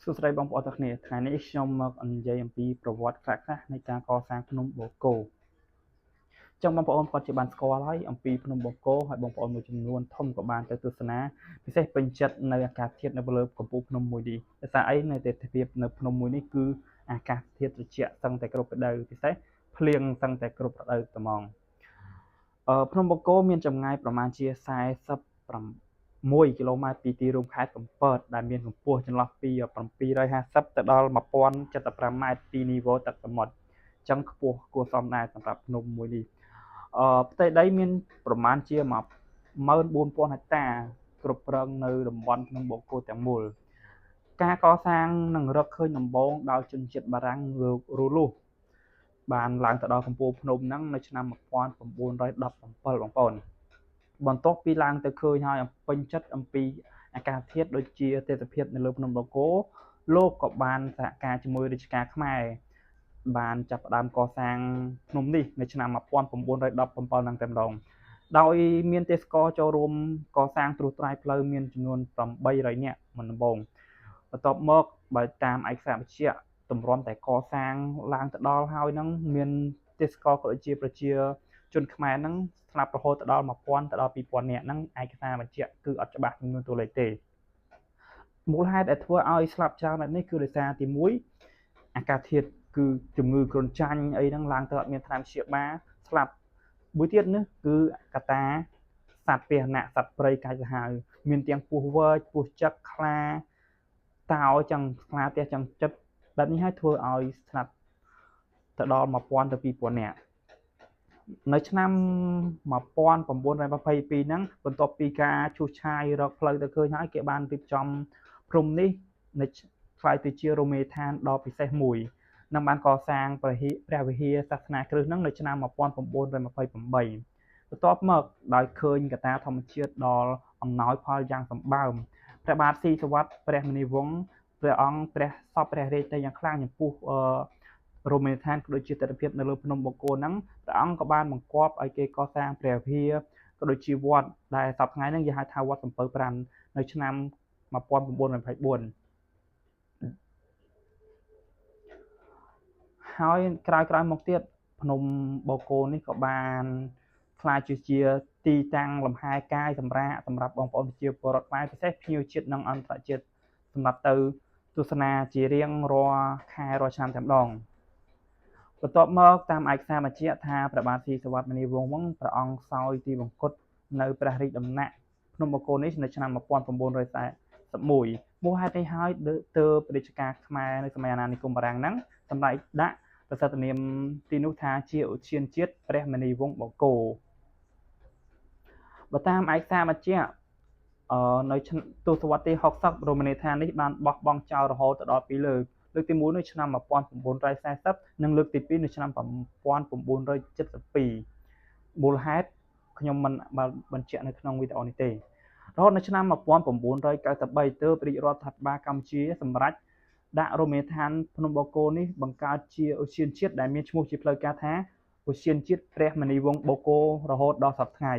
សួស្តីបងប្អូនទាំងគ្នាថ្ងៃនេះខ្ញុំមកនិយាយអំពីប្រវត្តិខ្លះៗនៃការកសាងភ្នំបូកគោចឹងបងប្អូនគាត់ជាបានស្គាល់ហើយអំពីភ្នំបូកគោហើយបងប្អូនមួយចំនួនធំក៏បានទៅទស្សនាពិសេសពេញចិត្តនៅអាកាសធាតុនៅលើកំពូលភ្នំមួយនេះដោយសារអីនៅទេសភាពនៅភ្នំមួយនេះគឺអាកាសធាតុត្រជាក់សឹងតែគ្រប់រដូវពិសេសភ្លៀងសឹងតែគ្រប់រដូវត្មងភ្នំបូកគោមានចម្ងាយប្រមាណជា46គីឡូម៉ែត្រពីទីរួមខេត្តកំពតដែលមានកម្ពស់ចន្លោះពី750ទៅដល់1075ម៉ែត្រពីនីវ៉ូទឹកសមុទ្រអញ្ចឹងខ្ពស់គួរសមដែរសម្រាប់ភ្នំមួយនេះផ្ទៃដីមានប្រមាណជា14000ហិកតាគ្រប់គ្រងនៅតំបន់ភ្នំបូកគោទាំងមូលការកសាងនឹងរកឃើញដំបូងដោយជនជាតិបារាំងលោករូលូសបានឡើងទៅដល់កំពូលភ្នំហ្នឹងនៅឆ្នាំ1917បងប្អូនបន្ទាប់ពីឡើងទៅឃើញហើយពេញចិត្តអំពីអាកាសធាតុដូចជាទេសភាពនៅលើភ្នំបូកគោលោកក៏បានសហការជាមួយរាជការខ្មែរបានចាប់ផ្ដើមកសាងភ្នំនេះនៅឆ្នាំ1917ហ្នឹងតែម្ដងដោយមានទេសកចូលរួមកសាងត្រួសត្រាយផ្លូវមានចំនួន800នាក់មុនដំបូងបន្ទាប់មកបើតាមឯកសារបញ្ជាក់ទម្រាំតែកសាងឡើងទៅដល់ហើយហ្នឹងមានទេសកក៏ដូចជាប្រជាជនខ្មែរហ្នឹងស្លាប់រហូតដល់1000ទៅដល់2000នាក់ហ្នឹងឯកសារបញ្ជាក់គឺអត់ច្បាស់ចំនួនតួលេខទេមូលហេតុដែលធ្វើឲ្យស្លាប់ច្រើនបែបនេះគឺដោយសារទី1អាកាសធាតុគឺជំងឺគ្រុនចាញ់អីហ្នឹងឡើងទៅអត់មានថ្នាំព្យាបាលស្លាប់មួយទៀតនេះគឺកត្តាសត្វពាហនៈសត្វព្រៃកាចសាហាវមានទាំងពស់វែកពស់ចឹកខ្លាតោចឹងខ្លាផ្ទះចឹងចិត្តបែបនេះហើយធ្វើឲ្យស្លាប់ទៅដល់1000ទៅ2000នាក់នៅឆ្នាំ1922ហ្នឹងបន្ទាប់ពីការឈូសឆាយរកផ្លូវទៅឃើញហើយគេបានរៀបចំព្រំនេះនៅខ្លាយទៅជារមណីយដ្ឋានដ៏ពិសេសមួយនឹងបានកសាងព្រះវិហារសាសនាគ្រិស្តហ្នឹងនៅឆ្នាំ1928បន្ទាប់មកដោយឃើញកត្តាធម្មជាតិដ៏អំណោយផលយ៉ាងសម្បើមព្រះបាទស៊ីសុវត្ថិព្រះមុនីវង្សព្រះអង្គព្រះសពព្រះរាជទៅយ៉ាងខ្លាំងចំពោះរមណីយដ្ឋានក៏ដូចជាទិដ្ឋភាពនៅលើភ្នំបូកគោហ្នឹងព្រះអង្គក៏បានបង្គាប់ឲ្យគេកសាងព្រះវិហារក៏ដូចជាវត្តដែលសប្តាហ៍ថ្ងៃហ្នឹងគេហៅថាវត្តសំពៅប្រាំនៅឆ្នាំ1924ហើយក្រោយមកទៀតភ្នំបូកគោនេះក៏បានក្លាយជាទីតាំងលំហែកាយសម្រាប់បងប្អូនប្រជាពលរដ្ឋខ្មែរពិសេសភ្ញៀវជាតិនិងអន្តរជាតិសម្រាប់ទៅទស្សនាជារៀងរាល់ខែរាល់ឆ្នាំតែម្ដងបន្ទាប់មកតាមឯកសារបញ្ជាក់ថាព្រះបាទស៊ីសុវត្ថិមុនីវង្សហ្នឹងព្រះអង្គសោយទីបង្គត់នៅព្រះរាជដំណាក់ភ្នំបូកគោនេះនៅឆ្នាំ1941មូលហេតុនេះហើយទើបរាជការខ្មែរនៅសម័យអាណានិគមបារាំងហ្នឹងសម្រេចដាក់ប្រសិទ្ធនាមទីនោះថាជាឧទ្យានជាតិព្រះមុនីវង្សបូកគោបើតាមឯកសារបញ្ជាក់នៅទសវត្សរ៍ទី60រមណីយដ្ឋាននេះបានបោះបង់ចោលរហូតដល់2លើកលើកទី1នៅឆ្នាំ1940និងលើកទី2នៅឆ្នាំ1972មូលហេតុខ្ញុំមិនបញ្ជាក់នៅក្នុងវីដេអូនេះទេរហូតនៅឆ្នាំ1993ទើបរាជរដ្ឋាភិបាលកម្ពុជាសម្រេចដាក់រមណីយដ្ឋានភ្នំបូកគោនេះបង្កើតជាឧទ្យានជាតិដែលមានឈ្មោះជាផ្លូវការថាឧទ្យានជាតិព្រះមុនីវង្សបូកគោរហូតដល់សព្វថ្ងៃ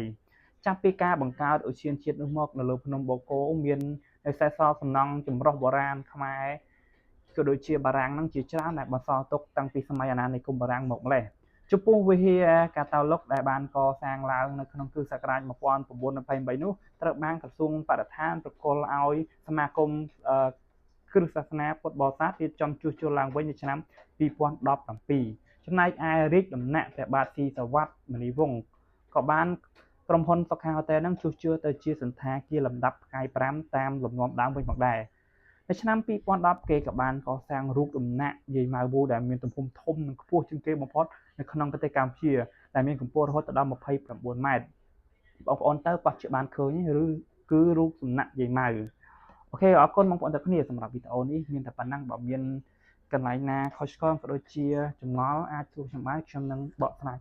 ចាប់ពីការបង្កើតឧទ្យានជាតិនោះមកនៅលើភ្នំបូកគោមាននៅសេសសល់សំណង់ចម្រុះបុរាណខ្មែរក៏ដូចជាបារាំងនឹងជាច្រើនដែលបន្សល់ទុកតាំងពីសម័យអាណានិគមបារាំងមកម្លេះចំពោះវិហារកាតូលិកដែលបានកសាងឡើងនៅក្នុងគ្រិស្តសករាជ1923នោះត្រូវបានក្រសួងបរិស្ថានប្រគល់ឲ្យសមាគមគ្រឹះសាសនាពុទ្ធបរិស័ទរៀបចំជួសជុលឡើងវិញនៅឆ្នាំ2017ចំណែកឯរាជដំណាក់ព្រះបាទស៊ីសុវត្ថិមុនីវង្សក៏បានក្រុមហ៊ុនសុខាហូតែលនឹងជួសជុលទៅជាសន្តាគារលំដាប់ផ្កាយ5តាមលំនាំដើមវិញផងដែរនៅឆ្នាំ2010គេក៏បានកសាងរូបដំណាក់យាយម៉ៅវូដែលមានទំហំធំនិងខ្ពស់ជាងគេបំផុតនៅក្នុងប្រទេសកម្ពុជាដែលមានកម្ពស់រហូតដល់29ម៉ែត្របងប្អូនទៅប៉ះជាបានឃើញឬគឺរូបដំណាក់យាយម៉ៅអូខេអរគុណបងប្អូនទាំងគ្នាសម្រាប់វីដេអូនេះមានតែប៉ុណ្ណឹងបើមានកន្លែងណាខុសឆ្គងក៏ដូចជាចម្ងល់អាចសួរខ្ញុំបានខ្ញុំនឹងបកស្រាយ